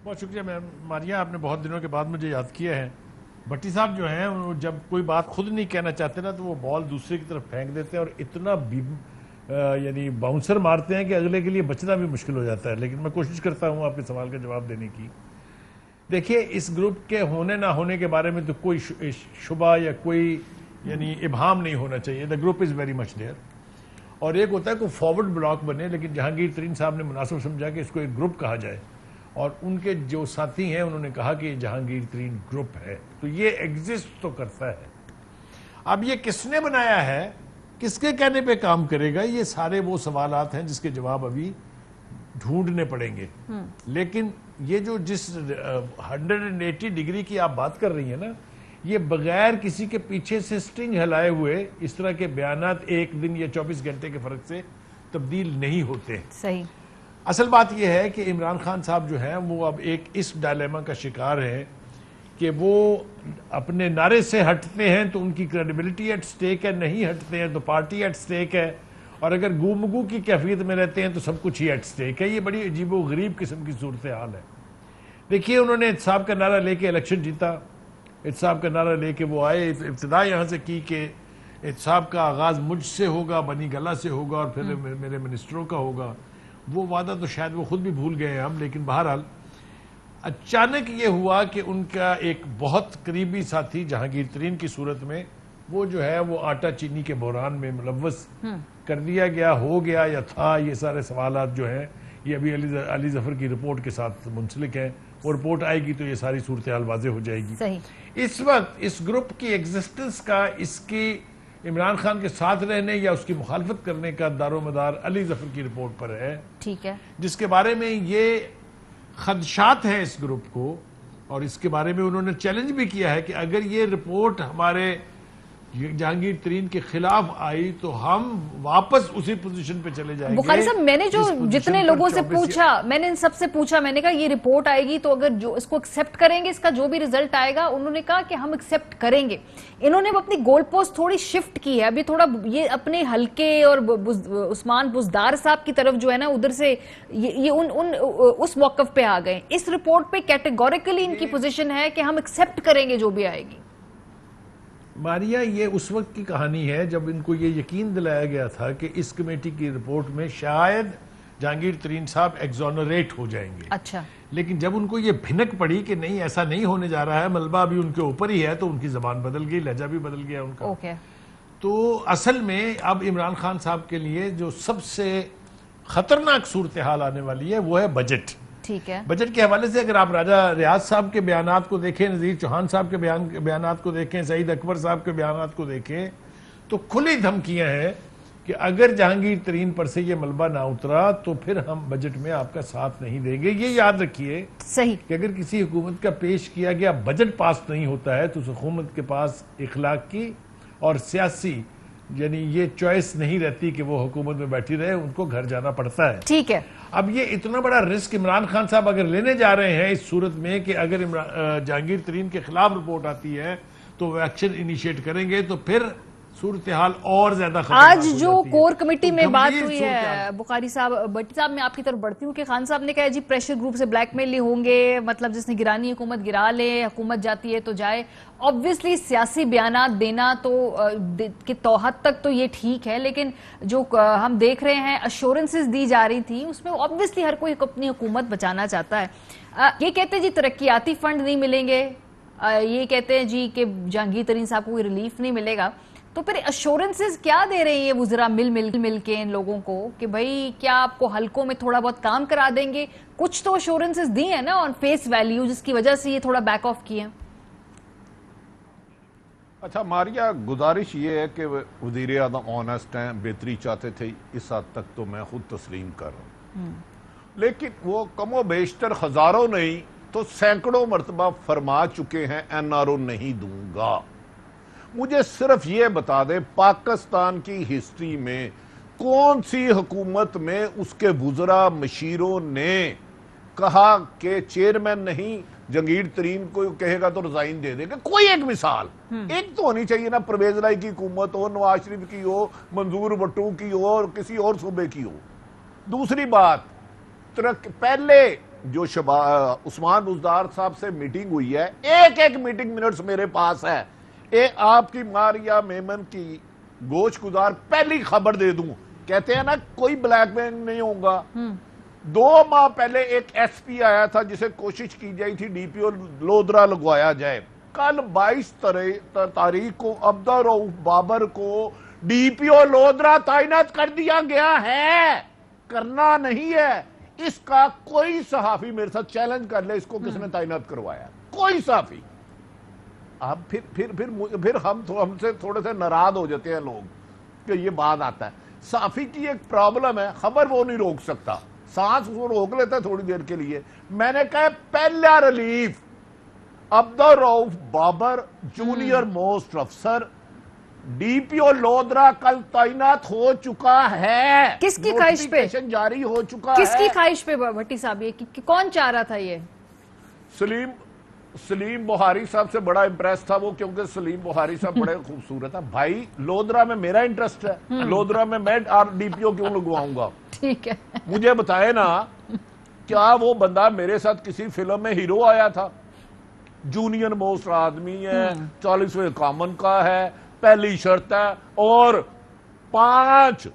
بہت شکریہ ماریہ، آپ نے بہت دنوں کے بعد مجھے یاد کیا ہے۔ بھٹی صاحب جو ہیں وہ جب کوئی بات خود نہیں کہنا چاہتے نا تو وہ بال دوسرے کی طرف پھینک دیتے ہیں اور اتنا یعنی باؤنسر مارتے ہیں کہ اگلے کے لیے بچنا بھی مشکل ہو جاتا ہے۔ لیکن میں کوشش کرتا ہوں آپ کے سوال کا جواب دینے کی۔ دیکھیے، اس گروپ کے ہونے نہ ہونے کے بارے میں تو کوئی شبہ یا کوئی یعنی ابہام نہیں ہونا چاہیے۔ The group is very much there. اور ایک ہوتا ہے کوئی فارورڈ بلاک بنے، لیکن جہانگیر ترین صاحب نے مناسب سمجھا کہ اس کو ایک گروپ کہا جائے، اور ان کے جو ساتھی ہیں انہوں نے کہا کہ یہ جہانگیر ترین گروپ ہے، تو یہ ایگزسٹ تو کرتا ہے۔ اب یہ کس نے بنایا ہے، کس کے کہنے پہ کام کرے گا، یہ سارے وہ سوالات ہیں جس کے جواب ابھی ڈھونڈنے پڑیں گے۔ لیکن یہ جو جس 180 ڈگری کی آپ بات کر رہی ہیں نا، یہ بغیر کسی کے پیچھے سے سٹنگ ہلائے ہوئے اس طرح کے بیانات ایک دن یا 24 گھنٹے کے فرق سے تبدیل نہیں ہوتے۔ صحیح۔ اصل بات یہ ہے کہ عمران خان صاحب جو ہیں وہ اب ایک اس ڈائلیما کا شکار ہے کہ وہ اپنے نعرے سے ہٹتے ہیں تو ان کی کریڈیبلٹی ایٹ سٹیک ہے، نہیں ہٹتے ہیں تو پارٹی ایٹ سٹیک ہے، اور اگر گو کی کیفیت میں رہتے ہیں تو سب کچھ ہی ایٹ سٹیک ہے۔ یہ بڑی عجیب و غریب قسم کی صورتحال ہے۔ دیکھیے، انہوں نے احتساب کا نعرہ لے کے الیکشن جیتا، احتساب کا نعرہ لے کے وہ آئے، ابتدا یہاں سے کی کہ احتساب کا آغاز مجھ سے ہوگا، بنی گلہ سے ہوگا، اور پھر میرے منسٹروں کا ہوگا۔ وہ وعدہ تو شاید وہ خود بھی بھول گئے ہیں ہم، لیکن بہرحال اچانک یہ ہوا کہ ان کا ایک بہت قریبی ساتھی جہانگیر ترین کی صورت میں وہ جو ہے وہ آٹا چینی کے بحران میں ملوث کر دیا گیا، ہو گیا یا تھا۔ یہ سارے سوالات جو ہیں یہ ابھی علی ظفر کی رپورٹ کے ساتھ منسلک ہیں، وہ رپورٹ آئے گی تو یہ ساری صورتحال واضح ہو جائے گی۔ اس وقت اس گروپ کی ایگزسٹنس کا، اس کی عمران خان کے ساتھ رہنے یا اس کی مخالفت کرنے کا دار و مدار علی ظفر کی رپورٹ پر ہے، ٹھیک ہے، جس کے بارے میں یہ خدشات ہیں اس گروپ کو، اور اس کے بارے میں انہوں نے چیلنج بھی کیا ہے کہ اگر یہ رپورٹ ہمارے جہانگیر ترین کے خلاف آئی تو ہم واپس اسی پوزیشن پہ چلے جائیں گے۔ بخاری صاحب، میں نے جو جتنے لوگوں سے پوچھا، میں نے ان سب سے پوچھا، میں نے کہا یہ رپورٹ آئے گی تو اگر جو اس کو ایکسیپٹ کریں گے، اس کا جو بھی ریزلٹ آئے گا، انہوں نے کہا کہ ہم ایکسیپٹ کریں گے۔ انہوں نے اپنی گول پوسٹ تھوڑی شفٹ کی ہے، ابھی تھوڑا یہ اپنے حلقے اور عثمان بزدار صاحب کی طرف جو ہے نا ادھر سے یہ اس موقف پہ آ گئے۔ اس رپورٹ پہ کیٹیگوریکلی ان کی پوزیشن ہے کہ ہم ایکسیپٹ کریں گے جو بھی آئے گی۔ ماریہ، یہ اس وقت کی کہانی ہے جب ان کو یہ یقین دلایا گیا تھا کہ اس کمیٹی کی رپورٹ میں شاید جہانگیر ترین صاحب ایگزونریٹ ہو جائیں گے۔ اچھا، لیکن جب ان کو یہ بھنک پڑی کہ نہیں، ایسا نہیں ہونے جا رہا ہے، ملبہ ابھی ان کے اوپر ہی ہے، تو ان کی زبان بدل گئی، لہجہ بھی بدل گیا ان کا۔ تو اصل میں اب عمران خان صاحب کے لیے جو سب سے خطرناک صورتحال آنے والی ہے وہ ہے بجٹ۔ ٹھیک ہے، بجٹ کے حوالے سے اگر آپ راجہ ریاض صاحب کے بیانات کو دیکھیں، نذیر چوہان صاحب کے بیانات کو دیکھیں، سعید اکبر صاحب کے بیانات کو دیکھیں، تو کھلی دھمکیاں ہیں کہ اگر جہانگیر ترین پر سے یہ ملبہ نہ اترا تو پھر ہم بجٹ میں آپ کا ساتھ نہیں دیں گے۔ یہ یاد رکھیے صحیح کہ اگر کسی حکومت کا پیش کیا گیا بجٹ پاس نہیں ہوتا ہے تو اس حکومت کے پاس اخلاق کی اور سیاسی یعنی یہ چوائس نہیں رہتی کہ وہ حکومت میں بیٹھی رہے، ان کو گھر جانا پڑتا ہے۔ ٹھیک ہے، اب یہ اتنا بڑا رسک عمران خان صاحب اگر لینے جا رہے ہیں اس صورت میں کہ اگر جہانگیر ترین کے خلاف رپورٹ آتی ہے تو وہ ایکشن انیشیٹ کریں گے، تو پھر صورتحال اور زیادہ خطرناک آج ہو جو جاتی ہے۔ کور کمیٹی میں بات ہوئی ہے صورتحال بخاری صاحب، بھٹی صاحب میں آپ کی طرف بڑھتی ہوں کہ خان صاحب نے کہا جی پریشر گروپ سے بلیک میل نہیں ہوں گے، مطلب جس نے گرانی حکومت گرا لے، حکومت جاتی ہے تو جائے۔ obviously سیاسی بیانات دینا تو کہ توحد تک تو یہ ٹھیک ہے، لیکن جو ہم دیکھ رہے ہیں ایشورنسز دی جا رہی تھی اس میں obviously ہر کوئی اپنی حکومت بچانا چاہتا ہے۔ یہ کہتے ہیں جی ترقیاتی فنڈ نہیں ملیں گے، یہ کہتے ہیں جی کہ جہانگیر ترین صاحب کو کوئی ریلیف نہیں ملے گا، تو پھر ایشورنسز کیا دے رہے ہیں یہ وزراء مل کے ان لوگوں کو کہ بھائی کیا آپ کو حلقوں میں تھوڑا بہت کام کرا دیں گے؟ کچھ تو ایشورنسز دی ہیں نا آن فیس ویلیو، جس کی وجہ سے یہ تھوڑا بیک آف کیے ہیں۔ اچھا ماریہ، گزارش یہ ہے کہ وزیر اعظم آنیسٹ ہیں، بہتری چاہتے تھے، اس حد تک تو میں خود تسلیم کر رہا ہوں، لیکن وہ کم و بیشتر ہزاروں نہیں تو سینکڑوں مرتبہ فرما چکے ہیں این آر او نہیں دوں گا۔ مجھے صرف یہ بتا دیں پاکستان کی ہسٹری میں کون سی حکومت میں اس کے وزراء مشیروں نے کہا کہ چیئرمین نہیں جہانگیر ترین کو کہے گا تو ریزائن دے دے گا؟ کوئی ایک مثال ایک تو ہونی چاہیے نا، پرویز رائی کی حکومت ہو، نواز شریف کی ہو، منظور بٹو کی ہو، اور کسی اور صوبے کی ہو۔ دوسری بات، پہلے جو عثمان بزدار صاحب سے میٹنگ ہوئی ہے، ایک میٹنگ منٹس میرے پاس ہے، آپ کی ماریا میمن کی گوشت گزار پہلی خبر دے دوں، کہتے ہیں نا کوئی بلیک میل نہیں ہوگا۔ 2 ماہ پہلے ایک ایس پی آیا تھا جسے کوشش کی جائی تھی ڈی پی او لودرا لگوایا جائے۔ کل 22 تاریخ کو عبدالرؤف بابر کو ڈی پی او لودرا تعینات کر دیا گیا ہے، کرنا نہیں ہے۔ اس کا کوئی صحافی میرے ساتھ چیلنج کر لے اس کو کس نے تعینات کروایا، کوئی صحافی۔ اب پھر ہم سے تھوڑے سے ناراض ہو جاتے ہیں لوگ کہ یہ بات آتا ہے۔ صحافی کی ایک پرابلم ہے، خبر وہ نہیں روک سکتا، سانس وہ روک لیتا ہے تھوڑی دیر کے لیے۔ میں نے کہا پہلا relief Abdul Rauf Babar junior most افسر ڈی پی او لودرا کل تعینات ہو چکا ہے۔ کس کی خواہش پہ جاری ہو چکا ہے؟ کس کی خواہش پہ بھٹی صاحب؟ یہ کون چاہ رہا تھا یہ؟ سلیم بخاری صاحب سے بڑا امپریس تھا وہ، کیونکہ سلیم بخاری صاحب بڑے خوبصورت ہیں۔ بھائی لودرا میں میرا انٹرسٹ ہے، لودرا میں ڈی پی او کیوں لگواؤں گا؟ ٹھیک ہے، مجھے بتائے نا کیا وہ بندہ میرے ساتھ کسی فلم میں ہیرو آیا تھا؟ جونیئر موسٹ آدمی ہے، 40ویں کامن کا ہے، پہلی شرط ہے، اور 5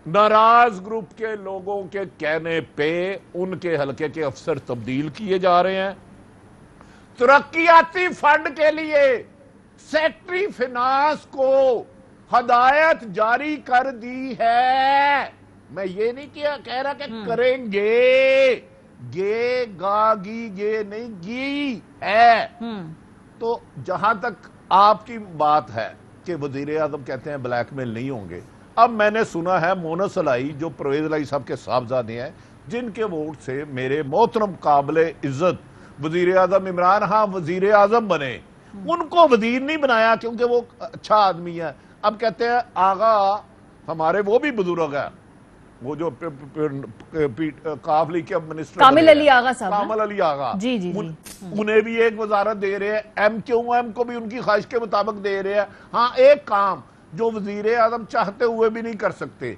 ناراض گروپ کے لوگوں کے کہنے پہ ان کے حلقے کے افسر تبدیل کیے جا رہے ہیں۔ ترقیاتی فنڈ کے لیے سیکٹری فینانس کو ہدایت جاری کر دی ہے۔ میں یہ نہیں کہہ رہا کہ کریں گے، گے گا گی گے نہیں گی ہے۔ تو جہاں تک آپ کی بات ہے کہ وزیر اعظم کہتے ہیں بلیک میل نہیں ہوں گے، اب میں نے سنا ہے مونس علائی جو پرویز علائی صاحب کے صاحبزادے ہیں، جن کے ووٹ سے میرے محترم قابل عزت وزیر اعظم عمران خان وزیر اعظم بنے، ان کو وزیر نہیں بنایا کیونکہ وہ اچھا آدمی ہے۔ اب کہتے ہیں آغا ہمارے وہ بھی بزرگ ہے، وہ جو کافلی کے منسٹر کامل علی آغا صاحب، کامل علی آغا، جی جی جی، انہیں بھی ایک وزارت دے رہے ہیں، ایم کیو ایم کو بھی ان کی خواہش کے مطابق دے رہے ہیں۔ ہاں ایک کام جو وزیر اعظم چاہتے ہوئے بھی نہیں کر سکتے،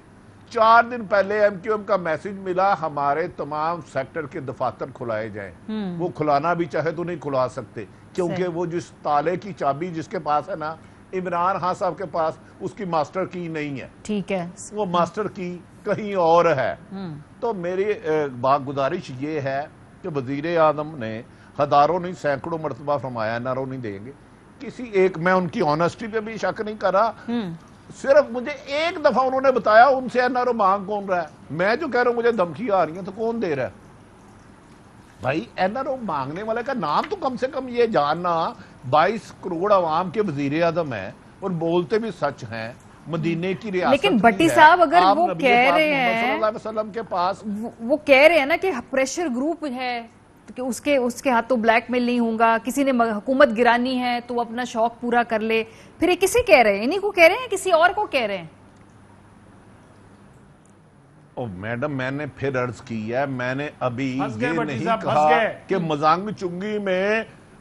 4 دن پہلے ایم کیو ایم کا میسج ملا ہمارے تمام سیکٹر کے دفاتر کھلائے جائیں۔ وہ کھلانا بھی چاہے تو نہیں کھلا سکتے کیونکہ وہ جس تالے کی چابی جس کے پاس ہے نا عمران خان صاحب کے پاس، اس کی ماسٹر کی نہیں ہے، ٹھیک ہے، وہ ماسٹر کی کہیں اور ہے۔ تو میری گزارش یہ ہے کہ وزیر اعظم نے ہزاروں نہیں سینکڑوں مرتبہ فرمایا این آر او نہیں دیں گے، کسی ایک، میں ان کی آنیسٹی پہ بھی شک نہیں کر رہا، صرف مجھے ایک دفعہ انہوں نے بتایا ان سے این آر او مانگ کون رہا ہے۔ میں جو کہہ رہا ہوں مجھے دھمکی آ رہی ہے تو کون دے رہا ہے؟ بھائی این آر او مانگنے والے کا نام تو کم سے کم یہ جاننا، 22 کروڑ عوام کے وزیر اعظم ہیں اور بولتے بھی سچ ہیں، مدینے کی ریاست، لیکن بھٹی صاحب اگر وہ کہہ رہے ہیں صلی اللہ علیہ وسلم کے پاس، وہ کہہ رہے ہیں نا کہ پریشر گروپ ہے کہ اس کے ہاتھوں بلیک میل نہیں ہوں گا، کسی نے حکومت گرانی ہے تو وہ اپنا شوق پورا کر لے، پھر یہ کسی کہہ رہے ہیں؟ انہی کو کہہ رہے ہیں کسی اور کو کہہ رہے ہیں؟ میڈم میں نے پھر عرض کی ہے، میں نے ابھی یہ نہیں کہا کہ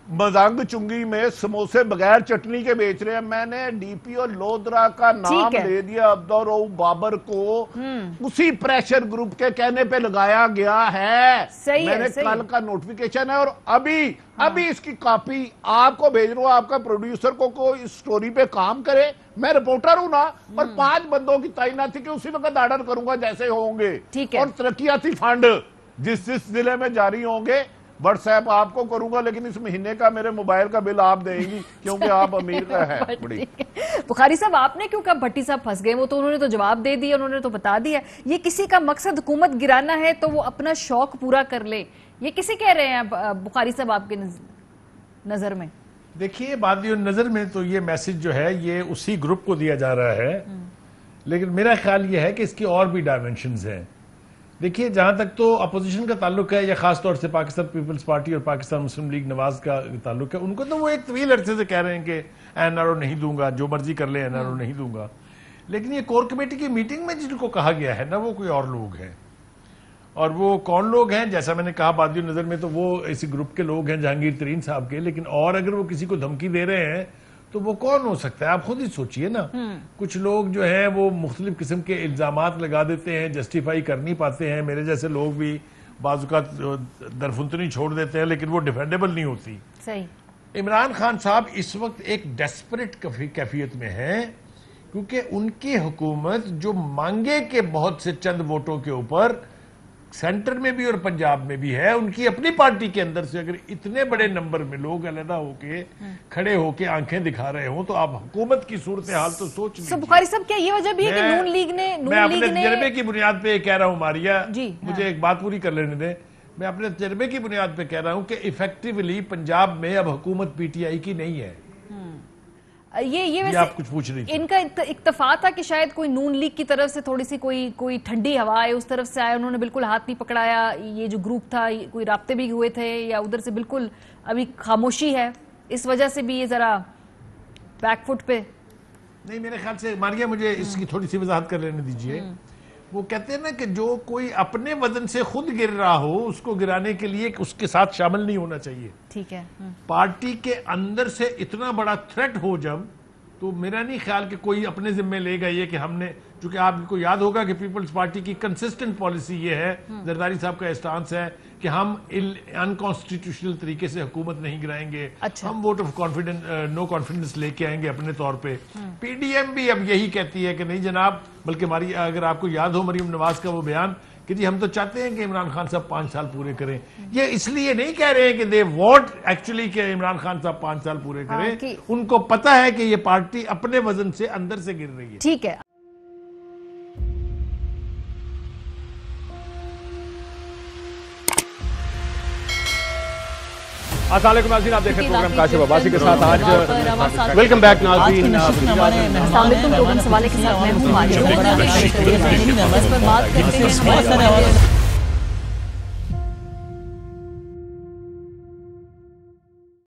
مزنگ چنگی میں سموسے بغیر چٹنی کے بیچ رہے ہیں۔ میں نے ڈی پی او لودرا کا نام لے دیا، عبدالرؤف بابر کو اسی پریشر گروپ کے کہنے پہ لگایا گیا ہے۔ میں نے کل کا نوٹیفیکیشن ہے اور ابھی اس کی کاپی آپ کو بھیج رہا ہوں، آپ کا پروڈیوسر کو کوئی اس سٹوری پہ کام کرے، میں رپورٹر ہوں نا، اور 5 بندوں کی تعیناتی کہ اسی وقت آرڈر کروں گا جیسے ہوں گے، اور ترقیاتی فنڈ جس ضلع میں جاری ہوں گے واٹس ایپ آپ کو کروں گا، لیکن اس مہینے کا میرے موبائل کا بل آپ دیں گی کیونکہ آپ امیر کا ہے بڑی۔ بخاری صاحب آپ نے کیوں کہا بھٹی صاحب پھنس گئے؟ وہ تو انہوں نے تو جواب دے دیا، انہوں نے تو بتا دیا، یہ کسی کا مقصد حکومت گرانا ہے تو وہ اپنا شوق پورا کر لے، یہ کسی کہہ رہے ہیں بخاری صاحب آپ کے نظر میں؟ دیکھیے بادی نظر میں تو یہ میسج جو ہے یہ اسی گروپ کو دیا جا رہا ہے، لیکن میرا خیال یہ ہے کہ اس کی اور بھی ڈائمنشنز ہیں۔ دیکھیے جہاں تک تو اپوزیشن کا تعلق ہے، یا خاص طور سے پاکستان پیپلز پارٹی اور پاکستان مسلم لیگ نواز کا تعلق ہے، ان کو تو وہ ایک طویل عرصے سے کہہ رہے ہیں کہ این آر او نہیں دوں گا، جو مرضی کر لے این آر او نہیں دوں گا، لیکن یہ کور کمیٹی کی میٹنگ میں جن کو کہا گیا ہے نا وہ کوئی اور لوگ ہیں، اور وہ کون لوگ ہیں؟ جیسا میں نے کہا بادی نظر میں تو وہ اسی گروپ کے لوگ ہیں جہانگیر ترین صاحب کے، لیکن اور اگر وہ کسی کو دھمکی دے رہے ہیں تو وہ کون ہو سکتا ہے؟ آپ خود ہی سوچئے نا، کچھ لوگ جو ہیں وہ مختلف قسم کے الزامات لگا دیتے ہیں، جسٹیفائی کر نہیں پاتے ہیں، میرے جیسے لوگ بھی بعض اوقات درفنتنی چھوڑ دیتے ہیں لیکن وہ ڈیفینڈیبل نہیں ہوتی. صحیح. عمران خان صاحب اس وقت ایک ڈیسپریٹ کیفیت میں ہیں کیونکہ ان کی حکومت جو مانگے کے بہت سے چند ووٹوں کے اوپر سینٹر میں بھی اور پنجاب میں بھی ہے, ان کی اپنی پارٹی کے اندر سے اگر اتنے بڑے نمبر میں لوگ علیحدہ ہو کے کھڑے ہو کے آنکھیں دکھا رہے ہوں تو آپ حکومت کی صورتحال تو سوچ لیجیے. بخاری صاحب کیا یہ وجہ بھی ہے کہ نون لیگ نے میں اپنے تجربے کی بنیاد پہ یہ کہہ رہا ہوں ماریا, جی مجھے ایک بات پوری کر لینے دیں, میں اپنے تجربے کی بنیاد پہ کہہ رہا ہوں کہ ایفیکٹیولی پنجاب میں اب حکومت پی ٹی آئی کی نہیں ہے. یہ ویسے آپ کچھ پوچھ رہی تھی. ان کا اکتفا تھا کہ شاید کوئی نون لیگ کی طرف سے تھوڑی سی کوئی ٹھنڈی ہوا ہے اس طرف سے آیا, انہوں نے بالکل ہاتھ نہیں پکڑایا, یہ جو گروپ تھا کوئی رابطے بھی ہوئے تھے یا ادھر سے بالکل ابھی خاموشی ہے, اس وجہ سے بھی یہ ذرا بیک فٹ پہ؟ نہیں میرے خیال سے ماریا مجھے اس کی تھوڑی سی وضاحت کر لینے دیجئے. وہ کہتے ہیں نا کہ جو کوئی اپنے وزن سے خود گر رہا ہو اس کو گرانے کے لیے اس کے ساتھ شامل نہیں ہونا چاہیے. ٹھیک ہے. پارٹی کے اندر سے اتنا بڑا تھریٹ ہو جب تو میرا نہیں خیال کہ کوئی اپنے ذمہ لے گا یہ کہ ہم نے, چونکہ آپ کو یاد ہوگا کہ پیپلز پارٹی کی کنسسٹنٹ پالیسی یہ ہے, زرداری صاحب کا اسٹانس ہے کہ ہم انکانسٹیٹیوشنل طریقے سے حکومت نہیں گرائیں گے, ہم vote of confidence no confidence لے کے آئیں گے اپنے طور پہ. پی ڈی ایم بھی اب یہی کہتی ہے کہ نہیں جناب, بلکہ اگر آپ کو یاد ہو مریم نواز کا وہ بیان کہ جی ہم تو چاہتے ہیں کہ عمران خان صاحب 5 سال پورے کریں. یہ اس لیے نہیں کہہ رہے ہیں کہ دے وانٹ ایکچولی کہ عمران خان صاحب 5 سال پورے کریں, ان کو پتا ہے کہ یہ پارٹی اپنے وزن سے اندر سے گر رہی ہے. ٹھیک ہے. السلام علیکم ناظرین, آپ دیکھ رہے ہیں پروگرام کاشف عباسی کے ساتھ. آج ویلکم بیک ناظرین. السلام علیکم. پروگرام سوالے کے ساتھ میں ہوں.